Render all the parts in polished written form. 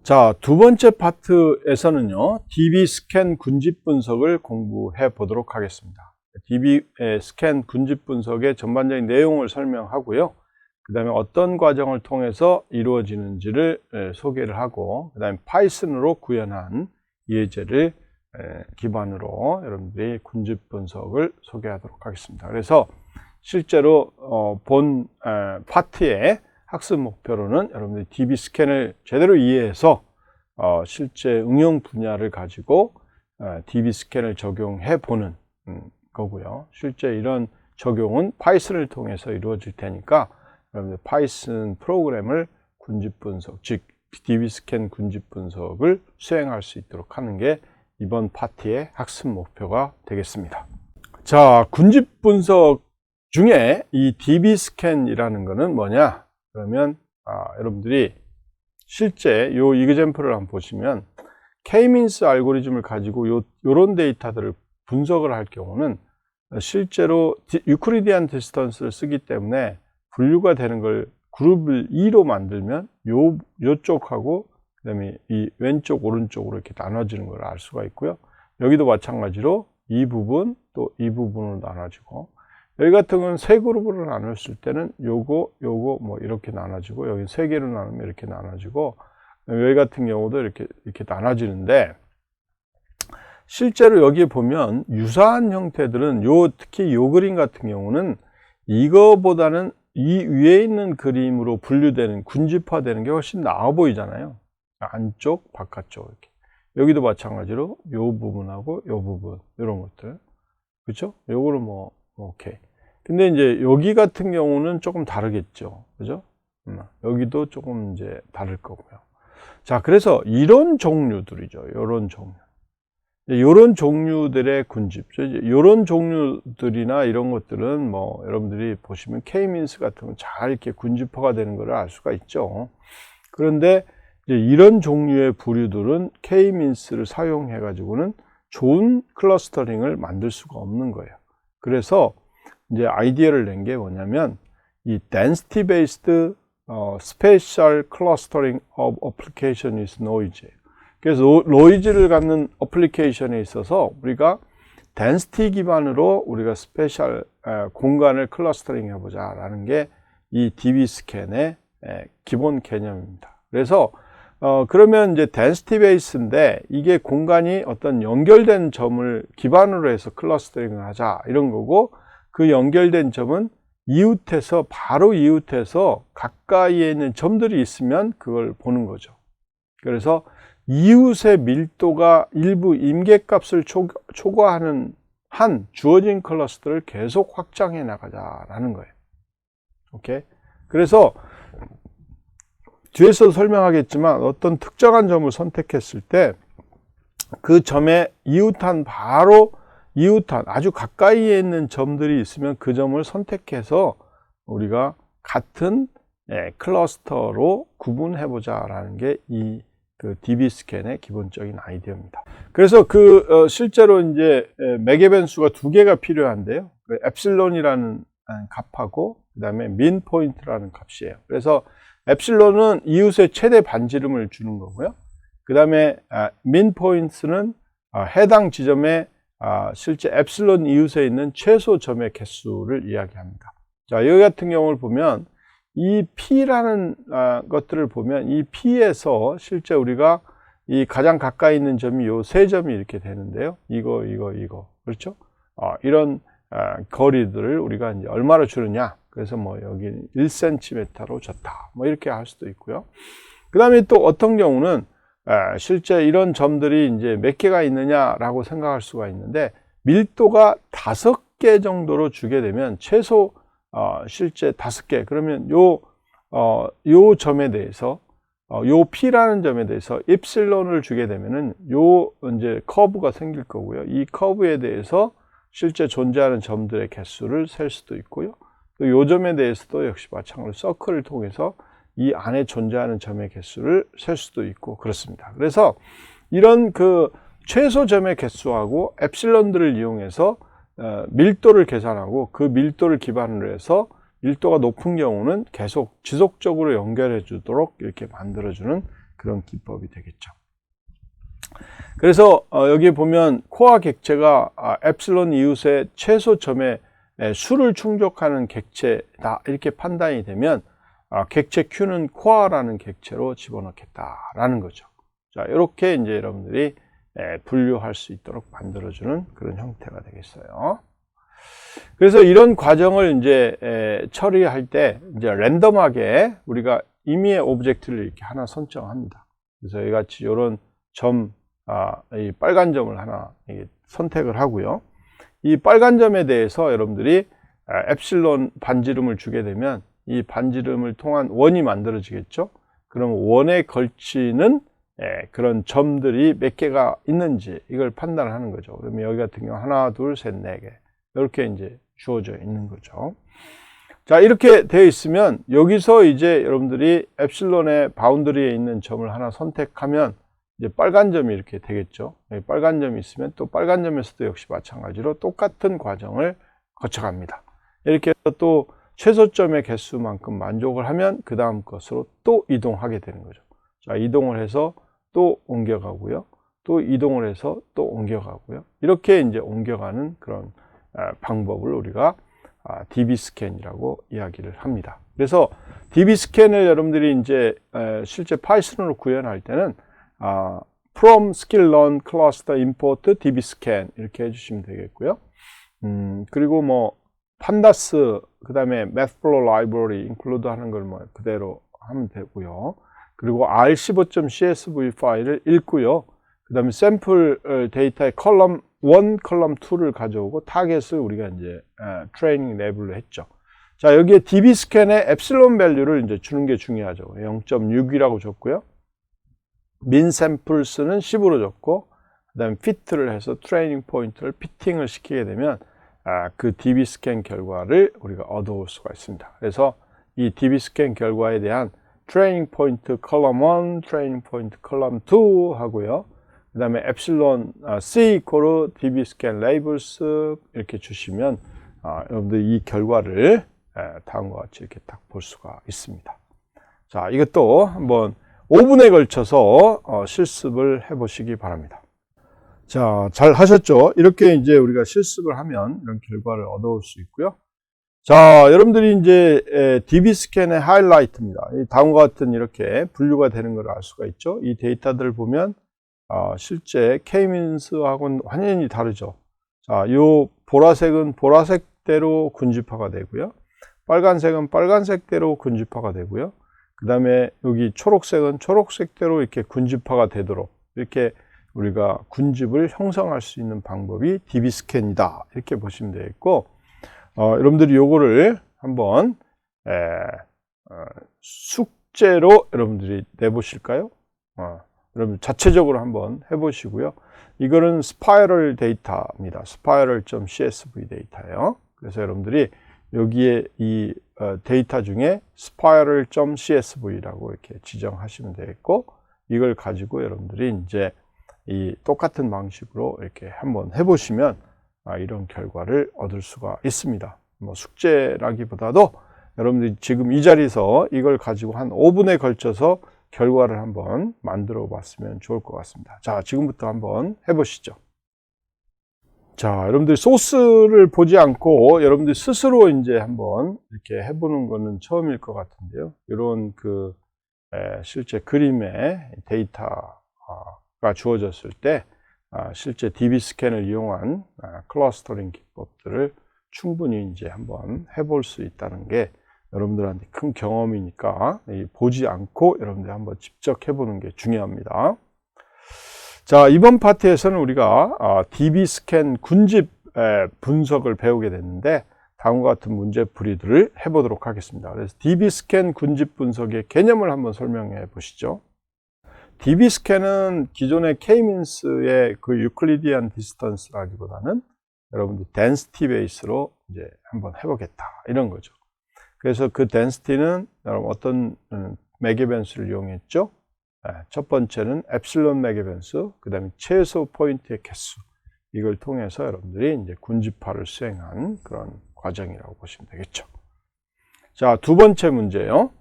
자, 두 번째 파트에서는요, DB 스캔 군집 분석을 공부해 보도록 하겠습니다. DB 스캔 군집 분석의 전반적인 내용을 설명하고요. 그 다음에 어떤 과정을 통해서 이루어지는지를 소개를 하고, 그 다음에 파이썬으로 구현한 예제를 기반으로 여러분들이 군집 분석을 소개하도록 하겠습니다. 그래서 실제로 본 파트의 학습 목표로는 여러분들이 DB 스캔을 제대로 이해해서 실제 응용 분야를 가지고 DB 스캔을 적용해 보는 거고요. 실제 이런 적용은 파이썬을 통해서 이루어질 테니까 여러분들 파이썬 프로그램을 군집 분석, 즉 DB 스캔 군집 분석을 수행할 수 있도록 하는 게 이번 파트의 학습 목표가 되겠습니다. 자, 군집 분석 중에 이 DB 스캔이라는 거는 뭐냐? 그러면 여러분들이 실제 요 이그젬플을 한번 보시면 K-means 알고리즘을 가지고 요런 데이터들을 분석을 할 경우는 실제로 유클리디안 디스턴스를 쓰기 때문에 분류가 되는 걸 그룹을 2로 만들면 요쪽하고 그다음에 이 왼쪽 오른쪽으로 이렇게 나눠지는 걸 알 수가 있고요. 여기도 마찬가지로 이 부분 또 이 부분으로 나눠지고, 여기 같은 경우는 세 그룹으로 나눴을 때는 요거 뭐 이렇게 나눠지고, 여기 세 개로 나누면 이렇게 나눠지고, 여기 같은 경우도 이렇게 나눠지는데, 실제로 여기에 보면 유사한 형태들은 특히 요 그림 같은 경우는 이거보다는 이 위에 있는 그림으로 분류되는, 군집화되는 게 훨씬 나아 보이잖아요. 안쪽, 바깥쪽 이렇게. 여기도 마찬가지로 요 부분하고 요 부분, 이런 것들. 그렇죠? 요거는 뭐 오케이. 근데 이제 여기 같은 경우는 조금 다르겠죠. 그죠? 여기도 조금 이제 다를 거고요. 자, 그래서 이런 종류들이죠. 요런 종류. 요런 종류들의 군집. 요런 종류들이나 이런 것들은 뭐 여러분들이 보시면 K-means 같은 건 잘 이렇게 군집화가 되는 걸 알 수가 있죠. 그런데 이제 이런 종류의 부류들은 K-means를 사용해 가지고는 좋은 클러스터링을 만들 수가 없는 거예요. 그래서 이제 아이디어를 낸 게 뭐냐면 이 density based spatial clustering of application is noise. 그래서 노이즈를 갖는 어플리케이션에 있어서 우리가 density 기반으로 우리가 스페셜 공간을 클러스터링 해보자 라는 게 이 DB 스캔의 기본 개념입니다. 그래서 그러면 이제 density base인데 이게 공간이 어떤 연결된 점을 기반으로 해서 클러스터링을 하자 이런 거고, 그 연결된 점은 바로 이웃해서 가까이에 있는 점들이 있으면 그걸 보는 거죠. 그래서 이웃의 밀도가 일부 임계값을 초과하는 한 주어진 클러스터를 계속 확장해 나가자라는 거예요. 오케이? 그래서 뒤에서도 설명하겠지만 어떤 특정한 점을 선택했을 때 그 점에 바로 이웃한 아주 가까이에 있는 점들이 있으면 그 점을 선택해서 우리가 같은 클러스터로 구분해 보자라는 게 이 DB 스캔의 기본적인 아이디어입니다. 그래서 실제로 이제 맥의 변수가 두 개가 필요한데요. 엡실론이라는 값하고 그다음에 민 포인트라는 값이에요. 그래서 엡실론은 이웃의 최대 반지름을 주는 거고요. 그다음에 민 포인트는 해당 지점에 실제 엡실론 이웃에 있는 최소 점의 개수를 이야기합니다. 자, 여기 같은 경우를 보면 이 P라는 것들을 보면 이 P에서 실제 우리가 이 가장 가까이 있는 점이 요 세 점이 이렇게 되는데요. 이거. 그렇죠? 이런 거리들을 우리가 이제 얼마로 주느냐. 그래서 뭐 여기 1cm로 줬다. 뭐 이렇게 할 수도 있고요. 그 다음에 또 어떤 경우는 실제 이런 점들이 이제 몇 개가 있느냐라고 생각할 수가 있는데, 밀도가 5개 정도로 주게 되면 최소 실제 5개, 그러면 요 점에 대해서 요 P라는 점에 대해서 입실론을 주게 되면은 요 이제 커브가 생길 거고요. 이 커브에 대해서 실제 존재하는 점들의 개수를 셀 수도 있고요. 또 요 점에 대해서도 역시 마찬가지로 서클을 통해서 이 안에 존재하는 점의 개수를 셀 수도 있고 그렇습니다. 그래서 이런 최소 점의 개수하고 엡실론들을 이용해서 밀도를 계산하고 그 밀도를 기반으로 해서 밀도가 높은 경우는 계속 지속적으로 연결해 주도록 이렇게 만들어주는 그런 기법이 되겠죠. 그래서 여기 보면 코어 객체가 엡실론 이웃의 최소점에 수를 충족하는 객체다 이렇게 판단이 되면 객체 Q는 코어라는 객체로 집어넣겠다라는 거죠. 자, 이렇게 이제 여러분들이 분류할 수 있도록 만들어주는 그런 형태가 되겠어요. 그래서 이런 과정을 이제 처리할 때 이제 랜덤하게 우리가 임의의 오브젝트를 이렇게 하나 선정합니다. 그래서 이같이 이런 점, 이 빨간 점을 하나 선택을 하고요. 이 빨간 점에 대해서 여러분들이 엡실론 반지름을 주게 되면 이 반지름을 통한 원이 만들어지겠죠. 그럼 원에 걸치는 그런 점들이 몇 개가 있는지 이걸 판단하는 거죠. 그러면 여기 같은 경우 하나, 둘, 셋, 네 개 이렇게 이제 주어져 있는 거죠. 자, 이렇게 되어 있으면 여기서 이제 여러분들이 엡실론의 바운더리에 있는 점을 하나 선택하면 이제 빨간 점이 이렇게 되겠죠. 빨간 점이 있으면 또 빨간 점에서도 역시 마찬가지로 똑같은 과정을 거쳐갑니다. 이렇게 해서 또 최소점의 개수만큼 만족을 하면 그 다음 것으로 또 이동하게 되는 거죠. 자, 이동을 해서 또 옮겨가고요. 또 이동을 해서 또 옮겨가고요. 이렇게 이제 옮겨가는 그런 방법을 우리가 db스캔이라고 이야기를 합니다. 그래서 db스캔을 여러분들이 이제 실제 파이썬으로 구현할 때는 from sklearn cluster import dbscan 이렇게 해주시면 되겠고요. 그리고 뭐 판다스 그 다음에 mathflow library include 하는 걸 뭐 그대로 하면 되고요. 그리고 r15.csv 파일을 읽고요. 그 다음에 샘플 데이터의 컬럼 1, 컬럼 2를 가져오고 타겟을 우리가 이제 트레이닝 레벨로 했죠. 자, 여기에 db스캔의 엡실론 밸류를 이제 주는 게 중요하죠. 0.6이라고 줬고요. 민 샘플스는 10으로 줬고, 그 다음에 피트를 해서 트레이닝 포인트를 피팅을 시키게 되면 그 db스캔 결과를 우리가 얻어올 수가 있습니다. 그래서 이 db스캔 결과에 대한 트레이닝 포인트 컬럼 1, 트레이닝 포인트 컬럼 2 하고요. 그 다음에 엡실론 C 이코르 db스캔 레이블스 이렇게 주시면 여러분들 이 결과를 다음과 같이 이렇게 딱 볼 수가 있습니다. 자, 이것도 한번 5분에 걸쳐서 실습을 해 보시기 바랍니다. 자, 잘 하셨죠? 이렇게 이제 우리가 실습을 하면 이런 결과를 얻어올 수 있고요. 자, 여러분들이 이제 db스캔의 하이라이트입니다. 다음과 같은 이렇게 분류가 되는 걸 알 수가 있죠. 이 데이터들을 보면 실제 K-민스하고는 완전히 다르죠. 자, 요 보라색은 보라색대로 군집화가 되고요. 빨간색은 빨간색대로 군집화가 되고요. 그 다음에 여기 초록색은 초록색대로 이렇게 군집화가 되도록 이렇게 우리가 군집을 형성할 수 있는 방법이 db스캔이다. 이렇게 보시면 되겠고, 여러분들이 요거를 한번 숙제로 여러분들이 내보실까요? 여러분 자체적으로 한번 해보시고요. 이거는 스파이럴 데이터입니다. spiral.csv 데이터예요. 그래서 여러분들이 여기에 이 데이터 중에 spiral.csv라고 이렇게 지정하시면 되겠고, 이걸 가지고 여러분들이 이제 이 똑같은 방식으로 이렇게 한번 해보시면 이런 결과를 얻을 수가 있습니다. 뭐 숙제라기보다도 여러분들이 지금 이 자리에서 이걸 가지고 한 5분에 걸쳐서 결과를 한번 만들어 봤으면 좋을 것 같습니다. 자, 지금부터 한번 해보시죠. 자, 여러분들 소스를 보지 않고 여러분들 스스로 이제 한번 이렇게 해보는 거는 처음일 것 같은데요. 이런 실제 그림의 데이터가 주어졌을 때 실제 db스캔을 이용한 클러스터링 기법들을 충분히 이제 한번 해볼 수 있다는 게 여러분들한테 큰 경험이니까 보지 않고 여러분들이 한번 직접 해보는 게 중요합니다. 자, 이번 파트에서는 우리가 db스캔 군집 분석을 배우게 됐는데 다음과 같은 문제풀이들을 해보도록 하겠습니다. 그래서 db스캔 군집 분석의 개념을 한번 설명해 보시죠. db스캔은 기존의 K-민스의 그 유클리디안 디스턴스라기보다는 여러분들 density 베이스로 이제 한번 해보겠다 이런 거죠. 그래서 그 density는 여러분 어떤 매개변수를 이용했죠? 첫 번째는 엡실론 매개변수, 그 다음에 최소 포인트의 개수, 이걸 통해서 여러분들이 이제 군집화를 수행한 그런 과정이라고 보시면 되겠죠. 자, 두 번째 문제요.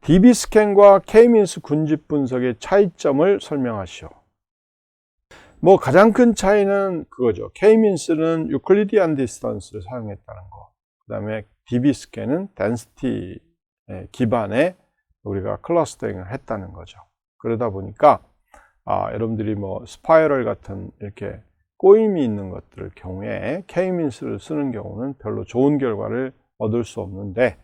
DB 스캔과 K-민스 군집 분석의 차이점을 설명하시오. 뭐 가장 큰 차이는 그거죠. K-민스는 유클리디안 디스턴스를 사용했다는 거. 그다음에 DB 스캔은 덴시티 기반의 우리가 클러스터링을 했다는 거죠. 그러다 보니까 여러분들이 뭐 스파이럴 같은 이렇게 꼬임이 있는 것들 경우에 K-민스를 쓰는 경우는 별로 좋은 결과를 얻을 수 없는데,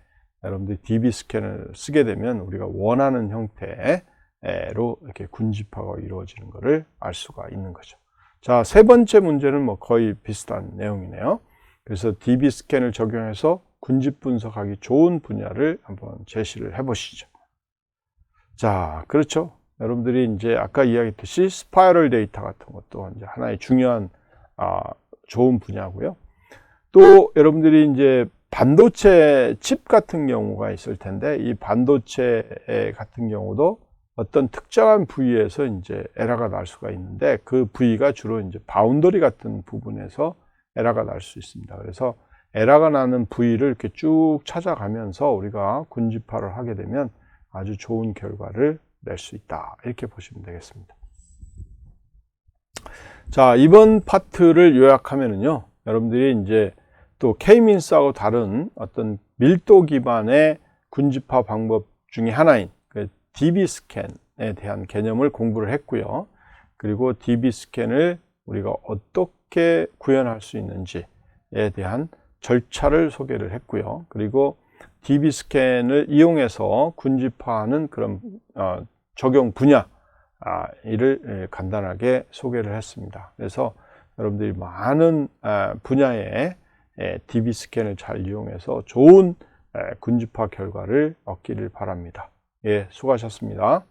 여러분들이 DB 스캔을 쓰게 되면 우리가 원하는 형태로 이렇게 군집화가 이루어지는 것을 알 수가 있는 거죠. 자, 세 번째 문제는 뭐 거의 비슷한 내용이네요. 그래서 DB 스캔을 적용해서 군집 분석하기 좋은 분야를 한번 제시를 해 보시죠. 자, 그렇죠. 여러분들이 이제 아까 이야기했듯이 스파이럴 데이터 같은 것도 이제 하나의 중요한 좋은 분야고요. 또 여러분들이 이제 반도체 칩 같은 경우가 있을 텐데, 이 반도체 같은 경우도 어떤 특정한 부위에서 이제 에러가 날 수가 있는데, 그 부위가 주로 이제 바운더리 같은 부분에서 에러가 날 수 있습니다. 그래서 에러가 나는 부위를 이렇게 쭉 찾아가면서 우리가 군집화를 하게 되면 아주 좋은 결과를 낼 수 있다. 이렇게 보시면 되겠습니다. 자, 이번 파트를 요약하면은요, 여러분들이 이제 또 K-민스하고 다른 어떤 밀도 기반의 군집화 방법 중에 하나인 그 DB 스캔에 대한 개념을 공부를 했고요. 그리고 DB 스캔을 우리가 어떻게 구현할 수 있는지에 대한 절차를 소개를 했고요. 그리고 DB 스캔을 이용해서 군집화하는 그런 적용 분야 이를 간단하게 소개를 했습니다. 그래서 여러분들이 많은 분야의 DB 스캔을 잘 이용해서 좋은 군집화 결과를 얻기를 바랍니다. 예, 수고하셨습니다.